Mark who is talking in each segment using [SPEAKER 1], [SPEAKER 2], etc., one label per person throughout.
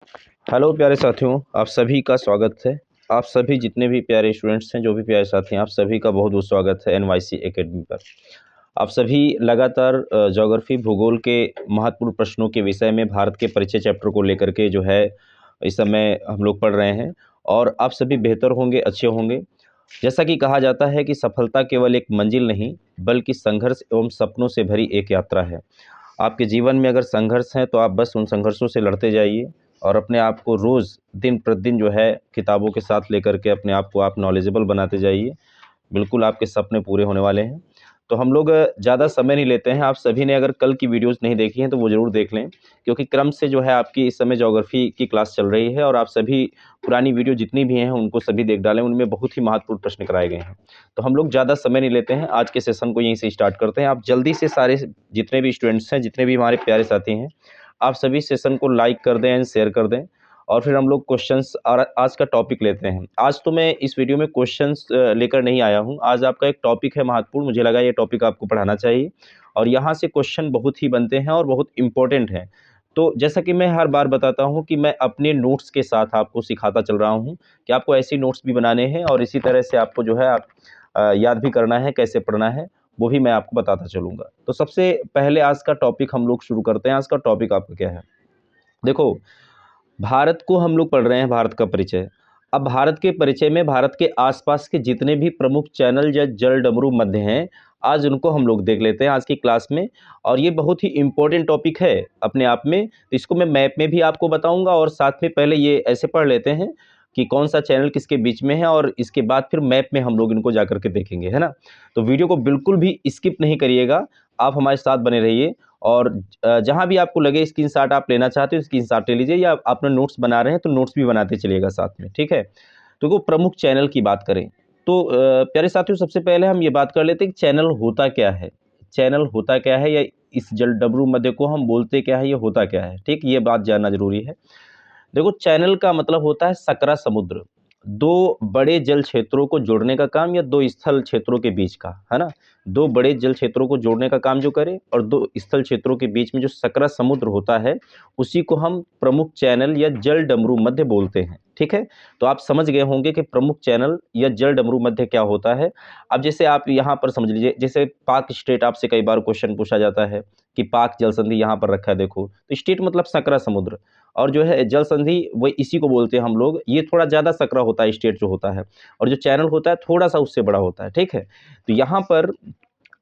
[SPEAKER 1] Hello प्यारे साथियों, आप सभी का स्वागत है। आप सभी जितने भी प्यारे स्टूडेंट्स हैं, जो भी प्यारे साथी हैं, आप सभी का बहुत बहुत स्वागत है एनवाईसी एकेडमी पर। आप सभी लगातार ज्योग्राफी भूगोल के महत्वपूर्ण प्रश्नों के विषय में भारत के परिचय चैप्टर को लेकर के जो है इस समय हम लोग पढ़ रहे हैं और आप सभी बेहतर होंगे, अच्छे होंगे। जैसा कि कहा जाता है कि सफलता केवल एक मंजिल नहीं, बल्कि संघर्ष एवं सपनों से भरी एक यात्रा है। आपके जीवन में अगर संघर्ष है तो आप बस उन संघर्षों से लड़ते जाइए और अपने आप को रोज़ दिन प्रतिदिन जो है किताबों के साथ लेकर के अपने आप को आप नॉलेजेबल बनाते जाइए। बिल्कुल आपके सपने पूरे होने वाले हैं। तो हम लोग ज़्यादा समय नहीं लेते हैं। आप सभी ने अगर कल की वीडियोज़ नहीं देखी हैं तो वो ज़रूर देख लें, क्योंकि क्रम से जो है आपकी इस समय ज्योग्राफी की क्लास चल रही है और आप सभी पुरानी वीडियो जितनी भी हैं उनको सभी देख डालें, उनमें बहुत ही महत्वपूर्ण प्रश्न कराए गए हैं। तो हम लोग ज़्यादा समय नहीं लेते हैं, आज के सेशन को यहीं से स्टार्ट करते हैं। आप जल्दी से सारे जितने भी स्टूडेंट्स हैं, जितने भी हमारे प्यारे साथी हैं, आप सभी सेशन को लाइक कर दें एंड शेयर कर दें और फिर हम लोग क्वेश्चंस और आज का टॉपिक लेते हैं। आज तो मैं इस वीडियो में क्वेश्चंस लेकर नहीं आया हूं। आज आपका एक टॉपिक है महत्वपूर्ण, मुझे लगा ये टॉपिक आपको पढ़ाना चाहिए और यहाँ से क्वेश्चन बहुत ही बनते हैं और बहुत इंपॉर्टेंट हैं। तो जैसा कि मैं हर बार बताता हूं कि मैं अपने नोट्स के साथ आपको सिखाता चल रहा हूं कि आपको ऐसी नोट्स भी बनाने हैं और इसी तरह से आपको जो है याद भी करना है, कैसे पढ़ना है वो भी मैं आपको बताता चलूँगा। तो सबसे पहले आज का टॉपिक हम लोग शुरू करते हैं। आज का टॉपिक आपका क्या है? देखो, भारत को हम लोग पढ़ रहे हैं, भारत का परिचय। अब भारत के परिचय में भारत के आसपास के जितने भी प्रमुख चैनल या जलडमरू मध्य हैं, आज उनको हम लोग देख लेते हैं आज की क्लास में। और ये बहुत ही इम्पोर्टेंट टॉपिक है अपने आप में। तो इसको मैं मैप में भी आपको बताऊंगा और साथ में पहले ये ऐसे पढ़ लेते हैं कि कौन सा चैनल किसके बीच में है और इसके बाद फिर मैप में हम लोग इनको जा करके देखेंगे, है ना। तो वीडियो को बिल्कुल भी स्किप नहीं करिएगा, आप हमारे साथ बने रहिए। और जहाँ भी आपको लगे स्क्रीनशॉट आप लेना चाहते हो स्क्रीनशॉट ले लीजिए, या आप अपना नोट्स बना रहे हैं तो नोट्स भी बनाते चलिएगा साथ में, ठीक है। तो वो प्रमुख चैनल की बात करें तो प्यारे साथियों, सबसे पहले हम ये बात कर लेते हैं कि चैनल होता क्या है। चैनल होता क्या है या इस जलडमरू मध्य को हम बोलते क्या है, ये होता क्या है, ठीक, ये बात जानना जरूरी है। देखो, चैनल का मतलब होता है सकरा समुद्र, दो बड़े जल क्षेत्रों को जोड़ने का काम या दो स्थल क्षेत्रों के बीच का, है ना। दो बड़े जल क्षेत्रों को जोड़ने का काम जो करे और दो स्थल क्षेत्रों के बीच में जो सकरा समुद्र होता है उसी को हम प्रमुख चैनल या जल डमरू मध्य बोलते हैं, ठीक है। तो आप समझ गए होंगे कि प्रमुख चैनल या जल डमरू मध्य क्या होता है। अब जैसे आप यहाँ पर समझ लीजिए, जैसे पाक स्टेट आपसे कई बार क्वेश्चन पूछा जाता है कि पाक जल संधि यहाँ पर रखा है, देखो तो स्टेट मतलब सकरा समुद्र और जो है जल संधि वही इसी को बोलते हैं हम लोग। ये थोड़ा ज़्यादा सकरा होता है स्टेट जो होता है, और जो चैनल होता है थोड़ा सा उससे बड़ा होता है, ठीक है। तो यहाँ पर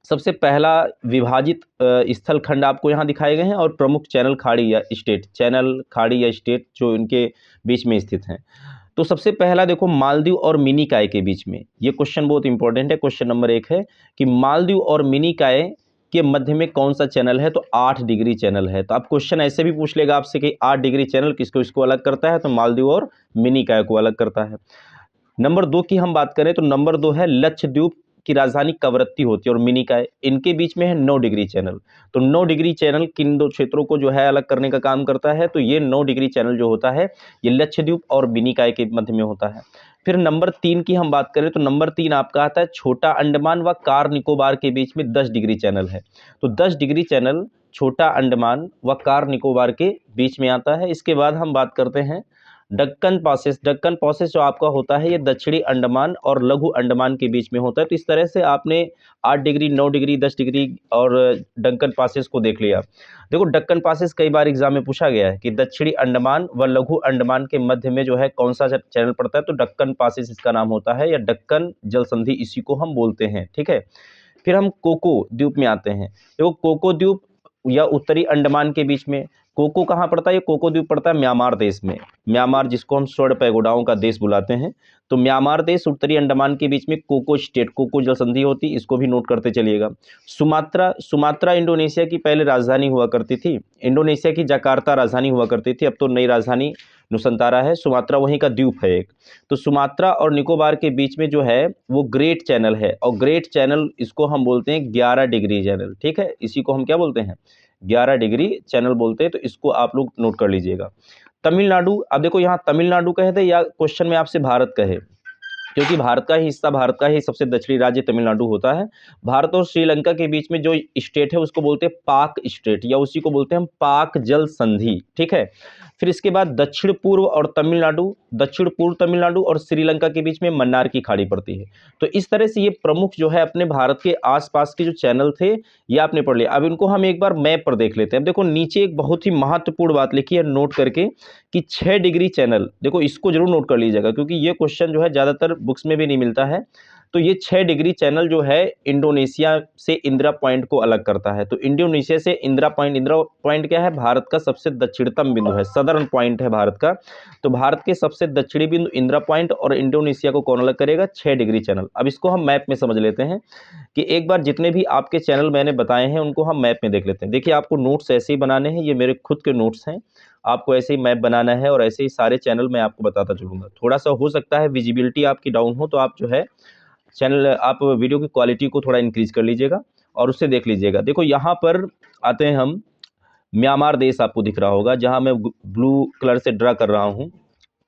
[SPEAKER 1] सबसे पहला विभाजित स्थल खंड आपको यहाँ दिखाए गए हैं और प्रमुख चैनल खाड़ी या स्टेट, चैनल खाड़ी या स्टेट जो इनके बीच में स्थित हैं। तो सबसे पहला देखो, मालदीव और मिनीकॉय के बीच में, ये क्वेश्चन बहुत इंपॉर्टेंट है। क्वेश्चन नंबर 1 है कि मालदीव और मिनीकॉय के मध्य में कौन सा चैनल है, तो 8 डिग्री चैनल है। तो आप क्वेश्चन ऐसे भी पूछ लेगा आपसे कि 8 डिग्री चैनल किसको इसको अलग करता है, तो मालदीव और मिनीकॉय को अलग करता है। नंबर 2 की हम बात करें तो नंबर 2 है लक्षद्वीप की राजधानी कवरत्ती होती है और मिनीकॉय, इनके बीच में है 9 डिग्री चैनल। तो 9 डिग्री चैनल किन दो क्षेत्रों को जो है अलग करने का काम करता है, तो ये 9 डिग्री चैनल जो होता है ये लक्षद्वीप और मिनीकॉय के मध्य में होता है। फिर नंबर 3 की हम बात करें तो नंबर 3 आपका आता है छोटा अंडमान व कार निकोबार के बीच में 10 डिग्री चैनल है। तो 10 डिग्री चैनल छोटा अंडमान व कार निकोबार के बीच में आता है। इसके बाद हम बात करते हैं डक्कन पासेस। डक्कन पासेस जो आपका होता है ये दक्षिणी अंडमान और लघु अंडमान के बीच में होता है। तो इस तरह से आपने 8 डिग्री, 9 डिग्री, 10 डिग्री और डक्कन पासेस को देख लिया। देखो, डक्कन पासेस कई बार एग्जाम में पूछा गया है कि दक्षिणी अंडमान व लघु अंडमान के मध्य में जो है कौन सा चैनल पड़ता है, तो डक्कन पासेस इसका नाम होता है या डक्कन जल संधि इसी को हम बोलते हैं, ठीक है। फिर हम कोको द्वीप में आते हैं। देखो, कोको द्वीप या उत्तरी अंडमान के बीच में कोको कहाँ पड़ता है, ये कोको द्वीप पड़ता है म्यांमार देश में। म्यांमार जिसको हम स्वर्ण पैगोडाओं का देश बुलाते हैं, तो म्यांमार देश उत्तरी अंडमान के बीच में कोको स्टेट, कोको जल संधि होती, इसको भी नोट करते चलिएगा। सुमात्रा, सुमात्रा इंडोनेशिया की पहले राजधानी हुआ करती थी। इंडोनेशिया की जकार्ता राजधानी हुआ करती थी, अब तो नई राजधानी नुसंतारा है। सुमात्रा वहीं का द्वीप है एक। तो सुमात्रा और निकोबार के बीच में जो है वो ग्रेट चैनल है और ग्रेट चैनल इसको हम बोलते हैं 11 डिग्री चैनल, ठीक है। इसी को हम क्या बोलते हैं, 11 डिग्री चैनल बोलते हैं। तो इसको आप लोग नोट कर लीजिएगा। तमिलनाडु, अब देखो यहाँ तमिलनाडु कहे थे या क्वेश्चन में आपसे भारत कहे, क्योंकि भारत का ही हिस्सा, भारत का ही सबसे दक्षिणी राज्य तमिलनाडु होता है। भारत और श्रीलंका के बीच में जो स्टेट है उसको बोलते हैं पाक स्टेट या उसी को बोलते हैं हम पाक जल संधि, ठीक है। फिर इसके बाद दक्षिण पूर्व तमिलनाडु और श्रीलंका के बीच में मन्नार की खाड़ी पड़ती है। तो इस तरह से ये प्रमुख जो है अपने भारत के आसपास के जो चैनल थे ये आपने पढ़ लिया। अब इनको हम एक बार मैप पर देख लेते हैं। अब देखो नीचे एक बहुत ही महत्वपूर्ण बात लिखी है नोट करके कि 6 डिग्री चैनल, देखो इसको जरूर नोट कर लीजिएगा क्योंकि ये क्वेश्चन जो है ज़्यादातर बुक्स में भी नहीं मिलता है। तो ये 6 डिग्री चैनल जो है इंडोनेशिया से इंदिरा पॉइंट को अलग करता है। तो इंडोनेशिया से इंदिरा पॉइंट क्या है? भारत का सबसे दक्षिणतम बिंदु है, सदर्न पॉइंट है भारत का। तो भारत के सबसे दक्षिणी बिंदु इंदिरा पॉइंट और इंडोनेशिया को कौन अलग करेगा? 6 डिग्री चैनल। अब इसको हम मैप में समझ लेते हैं कि एक बार जितने भी आपके चैनल मैंने बताए हैं उनको हम मैप में देख लेते हैं। देखिए आपको नोट्स ऐसे ही बनाने हैं, ये मेरे खुद के नोट्स हैं, आपको ऐसे ही मैप बनाना है और ऐसे ही सारे चैनल मैं आपको बताता चलूँगा। थोड़ा सा हो सकता है विजिबिलिटी आपकी डाउन हो तो आप जो है चैनल आप वीडियो की क्वालिटी को थोड़ा इंक्रीज कर लीजिएगा और उससे देख लीजिएगा। देखो यहाँ पर आते हैं हम, म्यांमार देश आपको दिख रहा होगा जहाँ मैं ब्लू कलर से ड्रा कर रहा हूँ।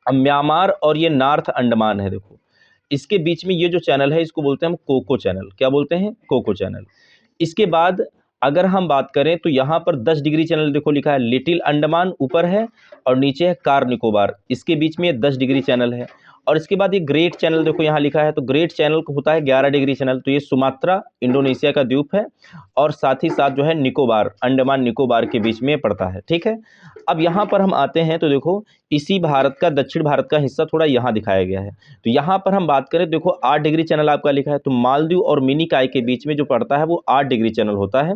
[SPEAKER 1] अब म्यांमार और ये नॉर्थ अंडमान है, देखो इसके बीच में ये जो चैनल है इसको बोलते हैं हम कोको चैनल। क्या बोलते हैं? Coco Chanel. इसके बाद अगर हम बात करें तो यहाँ पर 10 डिग्री चैनल देखो लिखा है, लिटिल अंडमान ऊपर है और नीचे है कार निकोबार, इसके बीच में 10 डिग्री चैनल है। और इसके बाद ये ग्रेट चैनल देखो यहाँ लिखा है, तो ग्रेट चैनल को होता है 11 डिग्री चैनल। तो ये सुमात्रा इंडोनेशिया का द्वीप है और साथ ही साथ जो है निकोबार, अंडमान निकोबार के बीच में पड़ता है। ठीक है, अब यहाँ पर हम आते हैं तो देखो इसी भारत का दक्षिण भारत का हिस्सा थोड़ा यहाँ दिखाया गया है। तो यहाँ पर हम बात करें, देखो 8 डिग्री चैनल आपका लिखा है, तो मालदीव और मिनिकॉय के बीच में जो पड़ता है वो 8 डिग्री चैनल होता है।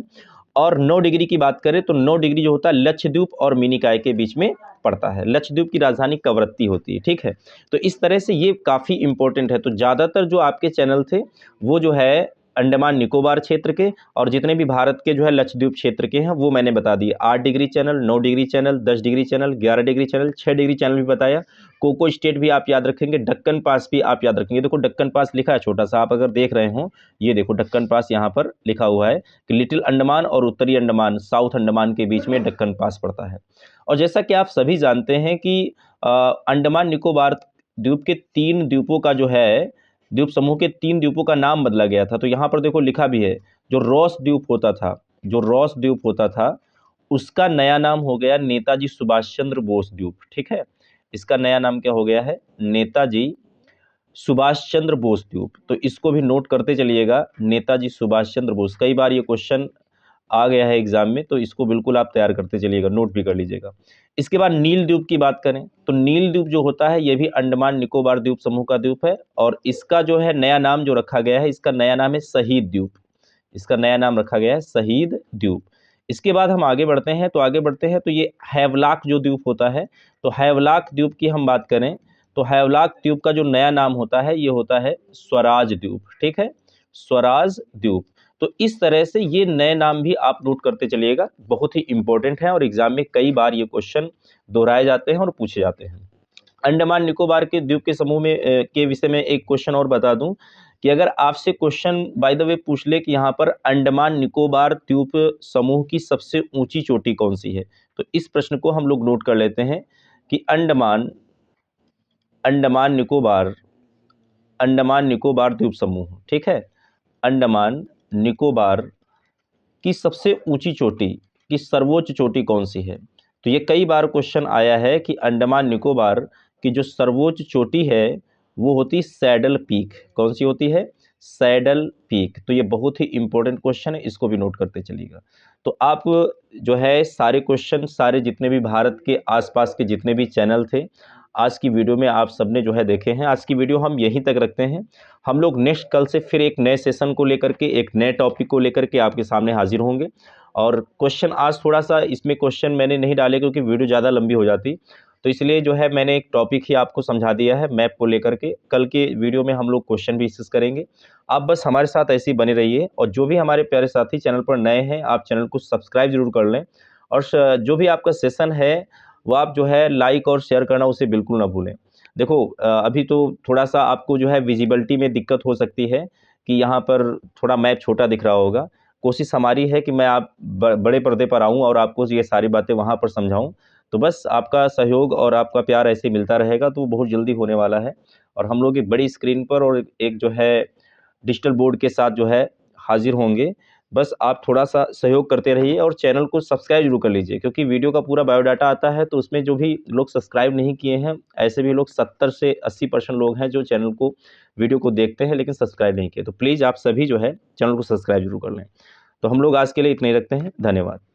[SPEAKER 1] और 9 डिग्री की बात करें तो 9 डिग्री जो होता है लक्षद्वीप और मिनिकॉय के बीच में पड़ता है। लक्षद्वीप की राजधानी कवरत्ती होती है। ठीक है, तो इस तरह से ये काफ़ी इंपॉर्टेंट है। तो ज़्यादातर जो आपके चैनल थे वो जो है अंडमान निकोबार क्षेत्र के, और जितने भी भारत के जो है लक्षद्वीप क्षेत्र के हैं वो मैंने बता दिए। 8 degree channel, 9 degree channel, 10 degree channel, 11 degree channel, 6 degree channel भी बताया। कोको स्टेट भी आप याद रखेंगे, डक्कन पास भी आप याद रखेंगे। देखो डक्कन पास लिखा है छोटा सा, आप अगर देख रहे हो ये देखो डक्कन पास यहाँ पर लिखा हुआ है कि लिटिल अंडमान और उत्तरी अंडमान, साउथ अंडमान के बीच में डक्कन पास पड़ता है। और जैसा कि आप सभी जानते हैं कि अंडमान निकोबार द्वीप के 3 द्वीपों का जो है, द्वीप समूह के 3 द्वीपों का नाम बदला गया था। तो यहाँ पर देखो लिखा भी है, जो रॉस द्वीप होता था, जो रॉस द्वीप होता था उसका नया नाम हो गया नेताजी सुभाष चंद्र बोस द्वीप। ठीक है, इसका नया नाम क्या हो गया है? नेताजी सुभाष चंद्र बोस द्वीप। तो इसको भी नोट करते चलिएगा, नेताजी सुभाष चंद्र बोस। कई बार ये क्वेश्चन आ गया है एग्जाम में, तो इसको बिल्कुल आप तैयार करते चलिएगा, नोट भी कर लीजिएगा। इसके बाद नील द्वीप की बात करें तो नील द्वीप जो होता है ये भी अंडमान निकोबार द्वीप समूह का द्वीप है, और इसका जो है नया नाम जो रखा गया है, इसका नया नाम है शहीद द्वीप। इसका नया नाम रखा गया है शहीद द्वीप। इसके बाद हम आगे बढ़ते हैं, तो ये हैवलॉक जो द्वीप होता है, तो हैवलॉक द्वीप की हम बात करें तो हैवलॉक द्वीप का जो नया नाम होता है ये होता है स्वराज द्वीप। ठीक है, स्वराज द्वीप। तो इस तरह से ये नए नाम भी आप नोट करते चलिएगा, बहुत ही इंपॉर्टेंट है और एग्जाम में कई बार ये क्वेश्चन दोहराए जाते हैं और पूछे जाते हैं। अंडमान निकोबार के द्वीप के समूह में के विषय में एक क्वेश्चन और बता दूं कि अगर आपसे क्वेश्चन बाय द वे पूछ ले कि यहाँ पर अंडमान निकोबार द्वीप समूह की सबसे ऊंची चोटी कौन सी है, तो इस प्रश्न को हम लोग नोट कर लेते हैं कि अंडमान निकोबार द्वीप समूह, ठीक है, अंडमान निकोबार की सबसे ऊंची चोटी की सर्वोच्च चोटी कौन सी है। तो ये कई बार क्वेश्चन आया है कि अंडमान निकोबार की जो सर्वोच्च चोटी है वो होती सैडल पीक। कौन सी होती है? Saddle peak. तो ये बहुत ही इंपॉर्टेंट क्वेश्चन है, इसको भी नोट करते चलिएगा। तो आप जो है सारे क्वेश्चन, सारे जितने भी भारत के आसपास के जितने भी चैनल थे आज की वीडियो में आप सबने जो है देखे हैं। आज की वीडियो हम यहीं तक रखते हैं। हम लोग नेक्स्ट कल से फिर एक नए सेशन को लेकर के, एक नए टॉपिक को लेकर के आपके सामने हाजिर होंगे। और क्वेश्चन आज थोड़ा सा इसमें क्वेश्चन मैंने नहीं डाले क्योंकि वीडियो ज़्यादा लंबी हो जाती, तो इसलिए जो है मैंने एक टॉपिक ही आपको समझा दिया है मैप को लेकर के। कल के वीडियो में हम लोग क्वेश्चन भी डिस्कस करेंगे। आप बस हमारे साथ ऐसे ही बने रहिए, और जो भी हमारे प्यारे साथी चैनल पर नए हैं आप चैनल को सब्सक्राइब जरूर कर लें, और जो भी आपका सेशन है वो आप जो है लाइक और शेयर करना उसे बिल्कुल ना भूलें। देखो अभी तो थोड़ा सा आपको जो है विजिबिलिटी में दिक्कत हो सकती है कि यहाँ पर थोड़ा मैप छोटा दिख रहा होगा। कोशिश हमारी है कि मैं आप बड़े पर्दे पर आऊँ और आपको ये सारी बातें वहाँ पर समझाऊँ। तो बस आपका सहयोग और आपका प्यार ऐसे मिलता रहेगा तो बहुत जल्दी होने वाला है, और हम लोग एक बड़ी स्क्रीन पर और एक जो है डिजिटल बोर्ड के साथ जो है हाजिर होंगे। बस आप थोड़ा-सा सहयोग करते रहिए और चैनल को सब्सक्राइब ज़रूर कर लीजिए, क्योंकि वीडियो का पूरा बायोडाटा आता है, तो उसमें जो भी लोग सब्सक्राइब नहीं किए हैं, ऐसे भी लोग 70 से 80% लोग हैं जो चैनल को वीडियो को देखते हैं लेकिन सब्सक्राइब नहीं किए। तो प्लीज़ आप सभी जो है चैनल को सब्सक्राइब ज़रूर कर लें। तो हम लोग आज के लिए इतना ही रखते हैं। धन्यवाद।